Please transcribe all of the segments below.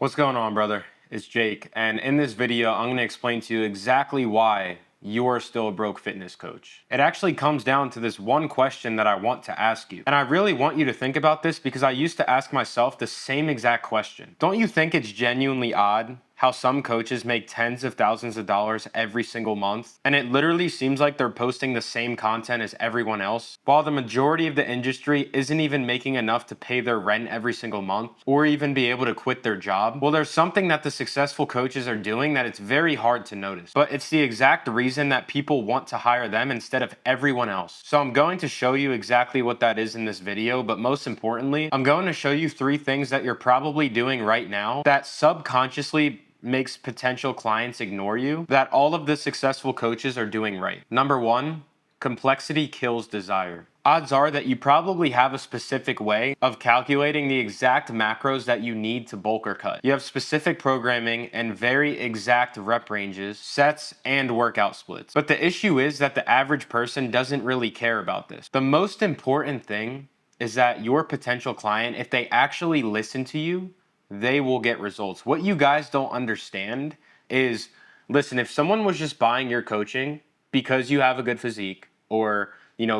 What's going on, brother? It's Jake, and in this video, I'm going to explain to you exactly why you are still a broke fitness coach. It actually comes down to this one question that I want to ask you. And I really want you to think about this because I used to ask myself the same exact question. Don't you think it's genuinely odd how some coaches make tens of thousands of dollars every single month, and it literally seems like they're posting the same content as everyone else, while the majority of the industry isn't even making enough to pay their rent every single month or even be able to quit their job? Well, there's something that the successful coaches are doing that it's very hard to notice, but it's the exact reason that people want to hire them instead of everyone else. So I'm going to show you exactly what that is in this video, but most importantly, I'm going to show you 3 things that you're probably doing right now that subconsciously makes potential clients ignore you that all of the successful coaches are doing right. Number 1, complexity kills desire. Odds are that you probably have a specific way of calculating the exact macros that you need to bulk or cut. You have specific programming and very exact rep ranges, sets, and workout splits. But the issue is that the average person doesn't really care about this. The most important thing is that your potential client, if they actually listen to you, they will get results. What you guys don't understand is, listen, if someone was just buying your coaching because you have a good physique or,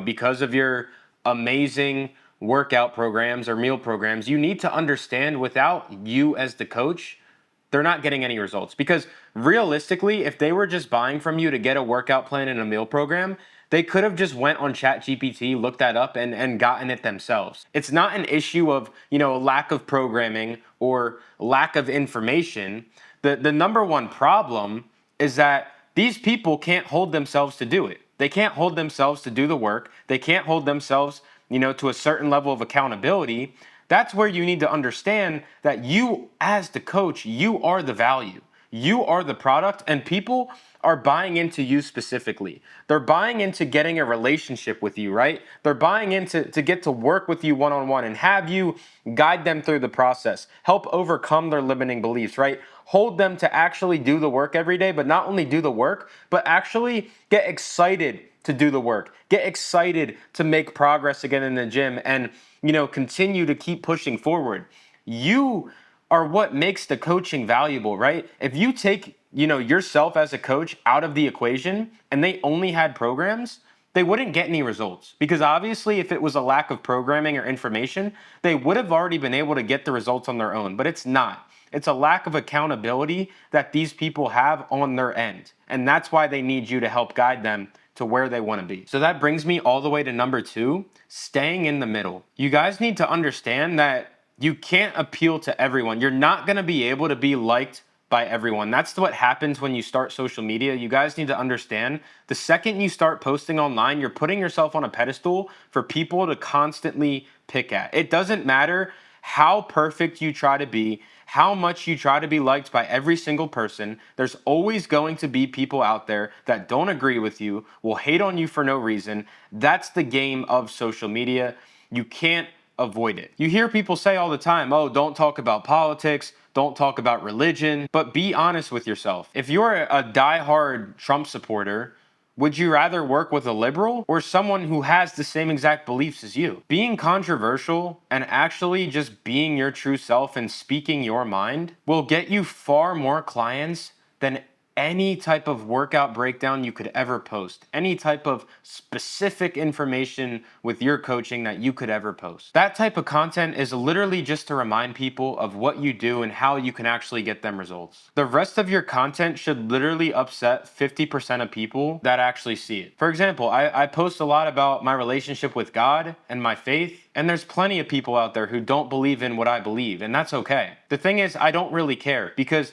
because of your amazing workout programs or meal programs, you need to understand without you as the coach, they're not getting any results. Because realistically, if they were just buying from you to get a workout plan and a meal program, they could have just went on ChatGPT, looked that up, and gotten it themselves. It's not an issue of, lack of programming or lack of information. The number one problem is that these people can't hold themselves to do it. They can't hold themselves to do the work. They can't hold themselves, to a certain level of accountability. That's where you need to understand that you, as the coach, you are the value. You are the product, and people are buying into you specifically. They're buying into getting a relationship with you, right? They're buying into to get to work with you one-on-one and have you guide them through the process, help overcome their limiting beliefs, right? Hold them to actually do the work every day, but not only do the work, but actually get excited to do the work. Get excited to make progress again in the gym and, continue to keep pushing forward. You are what makes the coaching valuable, right? If you take, yourself as a coach out of the equation and they only had programs, they wouldn't get any results. Because obviously, if it was a lack of programming or information, they would have already been able to get the results on their own, but it's not. It's a lack of accountability that these people have on their end. And that's why they need you to help guide them to where they want to be. So that brings me all the way to number 2, staying in the middle. You guys need to understand that you can't appeal to everyone. You're not going to be able to be liked by everyone. That's what happens when you start social media. You guys need to understand the second you start posting online, you're putting yourself on a pedestal for people to constantly pick at. It doesn't matter how perfect you try to be, how much you try to be liked by every single person. There's always going to be people out there that don't agree with you, will hate on you for no reason. That's the game of social media. You can't avoid it. You hear people say all the time, oh, don't talk about politics, don't talk about religion, but be honest with yourself. If you're a diehard Trump supporter, would you rather work with a liberal or someone who has the same exact beliefs as you? Being controversial and actually just being your true self and speaking your mind will get you far more clients than any type of workout breakdown you could ever post, any type of specific information with your coaching that you could ever post. That type of content is literally just to remind people of what you do and how you can actually get them results. The rest of your content should literally upset 50% of people that actually see it. For example, I post a lot about my relationship with God and my faith, and there's plenty of people out there who don't believe in what I believe, and that's okay. The thing is, I don't really care because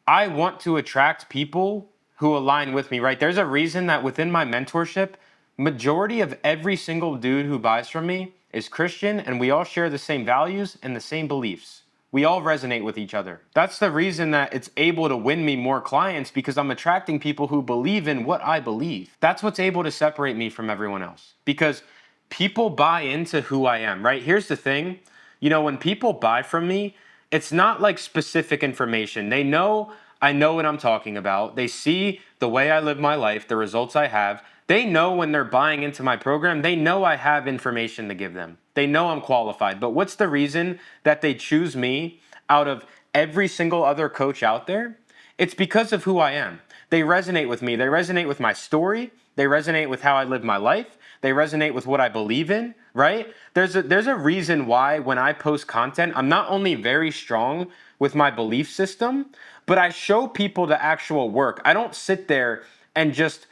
I want to attract people who align with me, right? There's a reason that within my mentorship, majority of every single dude who buys from me is Christian, and we all share the same values and the same beliefs. We all resonate with each other. That's the reason that it's able to win me more clients, because I'm attracting people who believe in what I believe. That's what's able to separate me from everyone else, because people buy into who I am, right? Here's the thing. When people buy from me, it's not like specific information. They know I know what I'm talking about. They see the way I live my life, the results I have. They know when they're buying into my program, they know I have information to give them. They know I'm qualified. But what's the reason that they choose me out of every single other coach out there, it's because of who I am. They resonate with me. They resonate with my story. They resonate with how I live my life. They resonate with what I believe in, right? There's a reason why when I post content, I'm not only very strong with my belief system, but I show people the actual work. I don't sit there and just,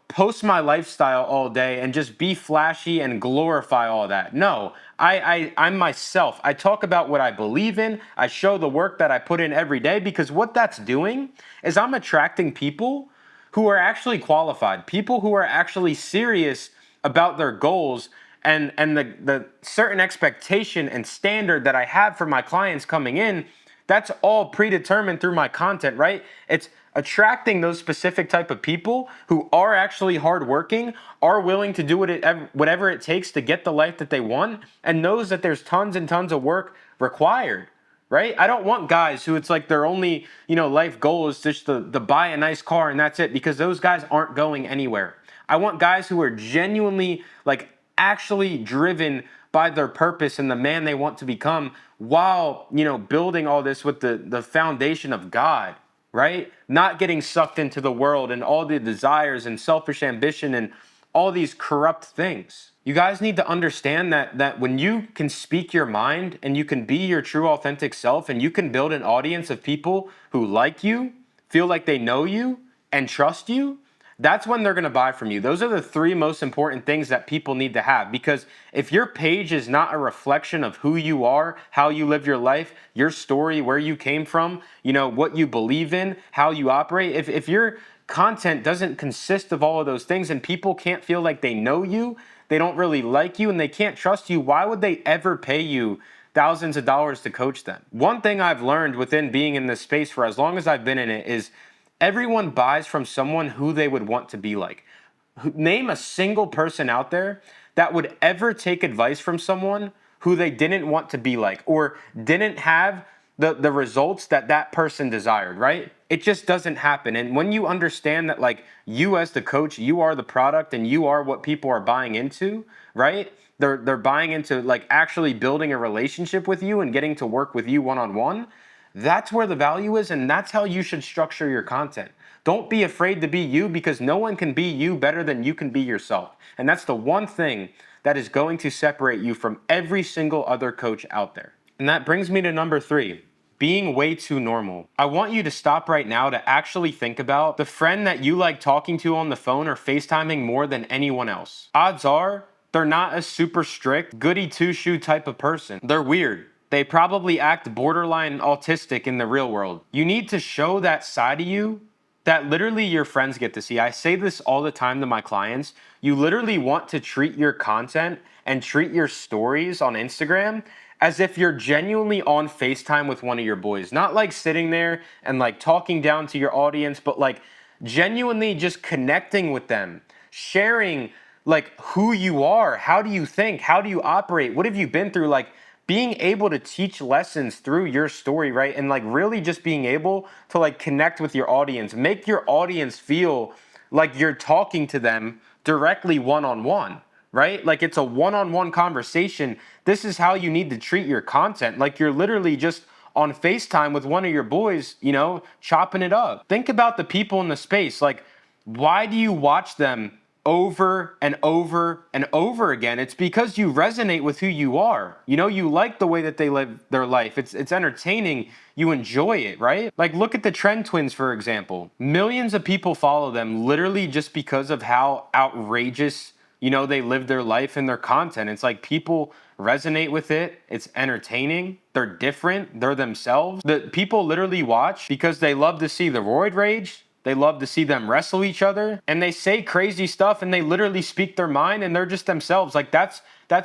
post my lifestyle all day and just be flashy and glorify all that. No, I'm myself. I talk about what I believe in. I show the work that I put in every day, because what that's doing is I'm attracting people who are actually qualified, people who are actually serious about their goals, and the certain expectation and standard that I have for my clients coming in. That's all predetermined through my content, right? It's attracting those specific type of people who are actually hardworking, are willing to do whatever it takes to get the life that they want, and knows that there's tons and tons of work required, right? I don't want guys who it's like their only, life goal is just to buy a nice car and that's it, because those guys aren't going anywhere. I want guys who are genuinely, like, actually driven by their purpose and the man they want to become, while, building all this with the foundation of God, right? Not getting sucked into the world and all the desires and selfish ambition and all these corrupt things. You guys need to understand that when you can speak your mind and you can be your true authentic self, and you can build an audience of people who like you, feel like they know you, and trust you, that's when they're going to buy from you. Those are the three most important things that people need to have, because if your page is not a reflection of who you are, how you live your life, your story, where you came from, what you believe in, how you operate, if your content doesn't consist of all of those things, and people can't feel like they know you, they don't really like you, and they can't trust you, why would they ever pay you thousands of dollars to coach them? One thing I've learned within being in this space for as long as I've been in it is everyone buys from someone who they would want to be like. Name a single person out there that would ever take advice from someone who they didn't want to be like, or didn't have the results that person desired, right? It just doesn't happen. And when you understand that, like, you as the coach, you are the product and you are what people are buying into, right? They're buying into, like, actually building a relationship with you and getting to work with you one-on-one. That's where the value is, and that's how you should structure your content. Don't be afraid to be you, because no one can be you better than you can be yourself. And that's the one thing that is going to separate you from every single other coach out there. And that brings me to number 3, being way too normal. I want you to stop right now to actually think about the friend that you like talking to on the phone or FaceTiming more than anyone else. Odds are they're not a super strict, goody two-shoe type of person. They're weird. They probably act borderline autistic in the real world. You need to show that side of you that literally your friends get to see. I say this all the time to my clients. You literally want to treat your content and treat your stories on Instagram as if you're genuinely on FaceTime with one of your boys. Not like sitting there and like talking down to your audience, but like genuinely just connecting with them, sharing like who you are, how do you think, how do you operate, what have you been through, like being able to teach lessons through your story, right? And like really just being able to like connect with your audience, make your audience feel like you're talking to them directly one-on-one, right? Like it's a one-on-one conversation. This is how you need to treat your content. Like you're literally just on FaceTime with one of your boys, chopping it up. Think about the people in the space. Like, why do you watch them over and over and over again? It's because you resonate with who you are. You like the way that they live their life. It's entertaining. You enjoy it, right? Like, look at the Trend Twins, for example. Millions of people follow them literally just because of how outrageous, they live their life and their content. It's like people resonate with it. It's entertaining. They're different. They're themselves. The people literally watch because they love to see the roid rage. They love to see them wrestle each other, and they say crazy stuff, and they literally speak their mind, and they're just themselves. Like that's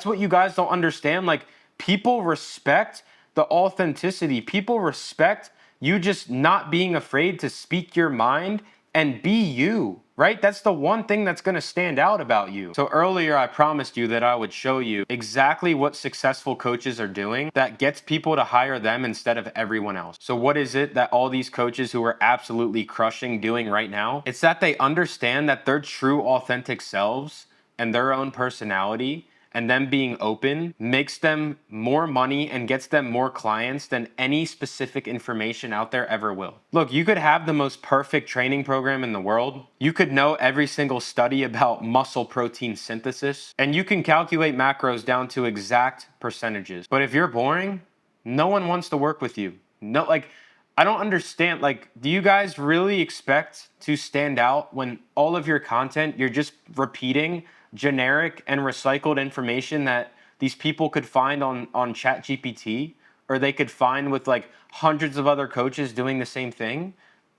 what you guys don't understand. Like, people respect the authenticity. People respect you just not being afraid to speak your mind and be you, right? That's the one thing that's going to stand out about you. So earlier I promised you that I would show you exactly what successful coaches are doing that gets people to hire them instead of everyone else. So what is it that all these coaches who are absolutely crushing doing right now? It's that they understand that their true authentic selves and their own personality and them being open makes them more money and gets them more clients than any specific information out there ever will. Look, you could have the most perfect training program in the world. You could know every single study about muscle protein synthesis, and you can calculate macros down to exact percentages. But if you're boring, no one wants to work with you. No, like, I don't understand. Like, do you guys really expect to stand out when all of your content, you're just repeating generic and recycled information that these people could find on ChatGPT, or they could find with like hundreds of other coaches doing the same thing?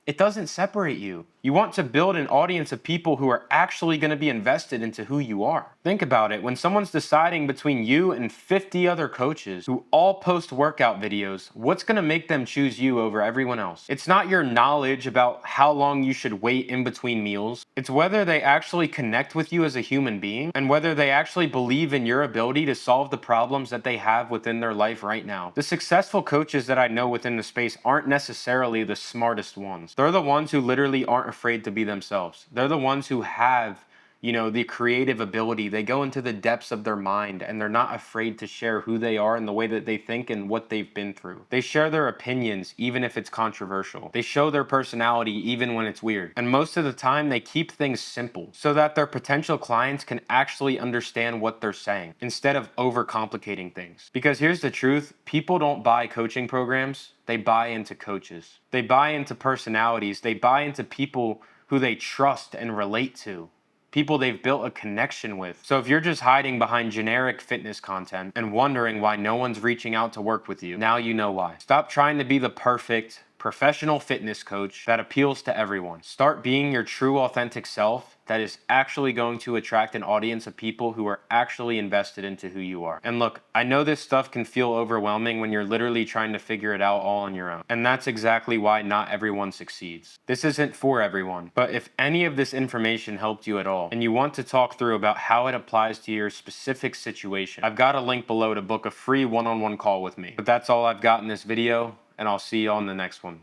It doesn't separate you. You want to build an audience of people who are actually going to be invested into who you are. Think about it. When someone's deciding between you and 50 other coaches who all post workout videos, what's going to make them choose you over everyone else? It's not your knowledge about how long you should wait in between meals. It's whether they actually connect with you as a human being and whether they actually believe in your ability to solve the problems that they have within their life right now. The successful coaches that I know within the space aren't necessarily the smartest ones. They're the ones who literally aren't afraid to be themselves. They're the ones who have, the creative ability. They go into the depths of their mind and they're not afraid to share who they are and the way that they think and what they've been through. They share their opinions even if it's controversial. They show their personality even when it's weird. And most of the time they keep things simple so that their potential clients can actually understand what they're saying instead of overcomplicating things. Because here's the truth, people don't buy coaching programs, they buy into coaches. They buy into personalities. They buy into people who they trust and relate to, people they've built a connection with. So if you're just hiding behind generic fitness content and wondering why no one's reaching out to work with you, now you know why. Stop trying to be the perfect professional fitness coach that appeals to everyone. Start being your true authentic self that is actually going to attract an audience of people who are actually invested into who you are. And look, I know this stuff can feel overwhelming when you're literally trying to figure it out all on your own. And that's exactly why not everyone succeeds. This isn't for everyone, but if any of this information helped you at all and you want to talk through about how it applies to your specific situation, I've got a link below to book a free one-on-one call with me. But that's all I've got in this video, and I'll see you on the next one.